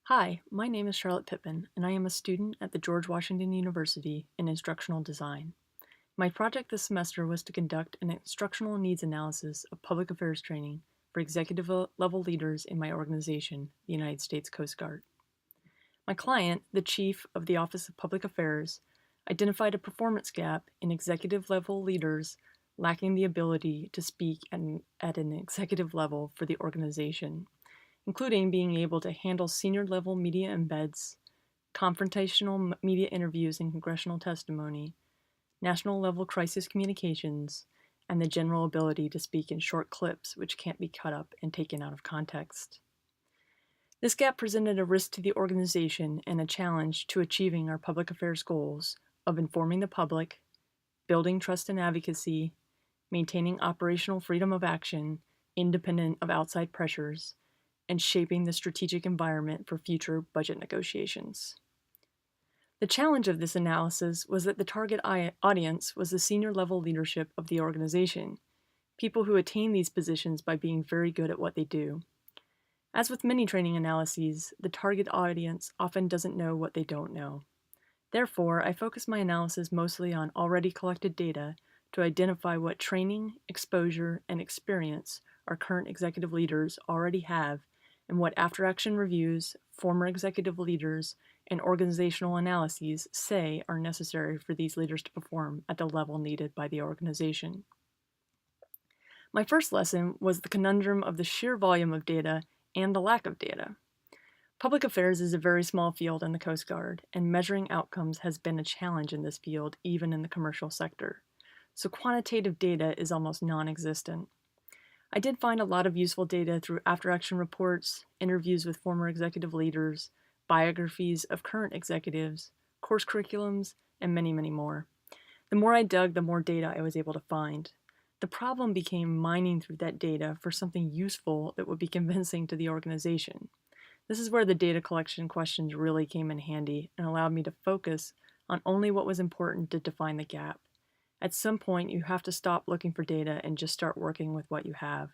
Hi, my name is Charlotte Pittman, and I am a student at the George Washington University in instructional design. My project this semester was to conduct an instructional needs analysis of public affairs training for executive level leaders in my organization, the United States Coast Guard. My client, the Chief of the Office of Public Affairs, identified a performance gap in executive level leaders lacking the ability to speak at an executive level for the organization, including being able to handle senior level media embeds, confrontational media interviews and congressional testimony, national level crisis communications, and the general ability to speak in short clips which can't be cut up and taken out of context. This gap presented a risk to the organization and a challenge to achieving our public affairs goals of informing the public, building trust and advocacy, maintaining operational freedom of action independent of outside pressures, and shaping the strategic environment for future budget negotiations. The challenge of this analysis was that the target audience was the senior level leadership of the organization, people who attain these positions by being very good at what they do. As with many training analyses, the target audience often doesn't know what they don't know. Therefore, I focused my analysis mostly on already collected data to identify what training, exposure, and experience our current executive leaders already have and what after-action reviews, former executive leaders, and organizational analyses say are necessary for these leaders to perform at the level needed by the organization. My first lesson was the conundrum of the sheer volume of data and the lack of data. Public affairs is a very small field in the Coast Guard, and measuring outcomes has been a challenge in this field, even in the commercial sector. So quantitative data is almost non-existent. I did find a lot of useful data through after-action reports, interviews with former executive leaders, biographies of current executives, course curriculums, and many, many more. The more I dug, the more data I was able to find. The problem became mining through that data for something useful that would be convincing to the organization. This is where the data collection questions really came in handy and allowed me to focus on only what was important to define the gap. At some point, you have to stop looking for data and just start working with what you have.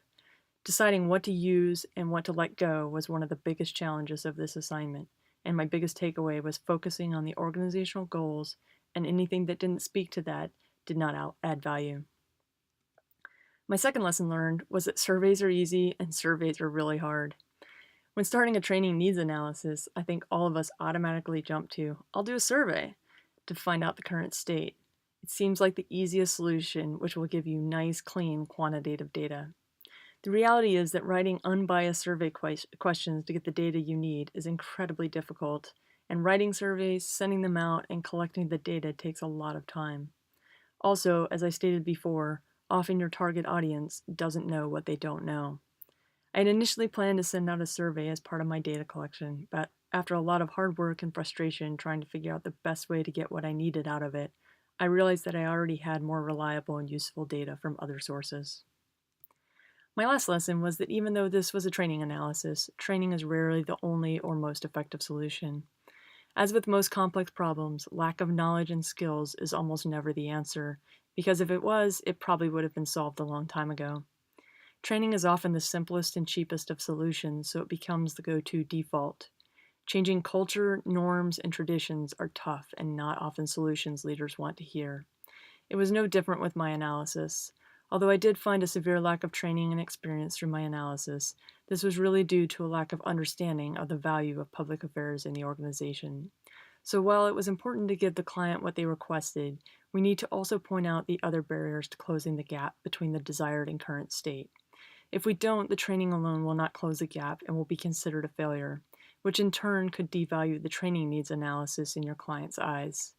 Deciding what to use and what to let go was one of the biggest challenges of this assignment, and my biggest takeaway was focusing on the organizational goals, and anything that didn't speak to that did not add value. My second lesson learned was that surveys are easy and surveys are really hard. When starting a training needs analysis, I think all of us automatically jump to, I'll do a survey to find out the current state. It seems like the easiest solution, which will give you nice, clean, quantitative data. The reality is that writing unbiased survey questions to get the data you need is incredibly difficult, and writing surveys, sending them out, and collecting the data takes a lot of time. Also, as I stated before, often your target audience doesn't know what they don't know. I had initially planned to send out a survey as part of my data collection, but after a lot of hard work and frustration trying to figure out the best way to get what I needed out of it, I realized that I already had more reliable and useful data from other sources. My last lesson was that even though this was a training analysis, training is rarely the only or most effective solution. As with most complex problems, lack of knowledge and skills is almost never the answer, because if it was, it probably would have been solved a long time ago. Training is often the simplest and cheapest of solutions, so it becomes the go-to default. Changing culture, norms, and traditions are tough and not often solutions leaders want to hear. It was no different with my analysis. Although I did find a severe lack of training and experience through my analysis, this was really due to a lack of understanding of the value of public affairs in the organization. So while it was important to give the client what they requested, we need to also point out the other barriers to closing the gap between the desired and current state. If we don't, the training alone will not close the gap and will be considered a failure, which in turn could devalue the training needs analysis in your client's eyes.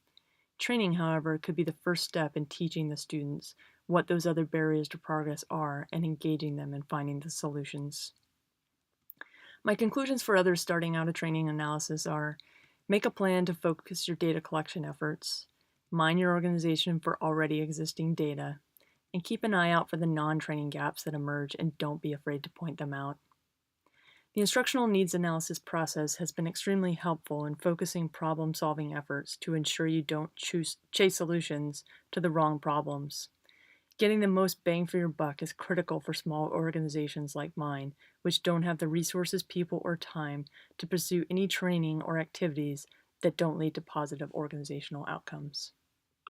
Training, however, could be the first step in teaching the students what those other barriers to progress are and engaging them in finding the solutions. My conclusions for others starting out a training analysis are: make a plan to focus your data collection efforts, mine your organization for already existing data, and keep an eye out for the non-training gaps that emerge and don't be afraid to point them out. The instructional needs analysis process has been extremely helpful in focusing problem-solving efforts to ensure you don't chase solutions to the wrong problems. Getting the most bang for your buck is critical for small organizations like mine, which don't have the resources, people, or time to pursue any training or activities that don't lead to positive organizational outcomes.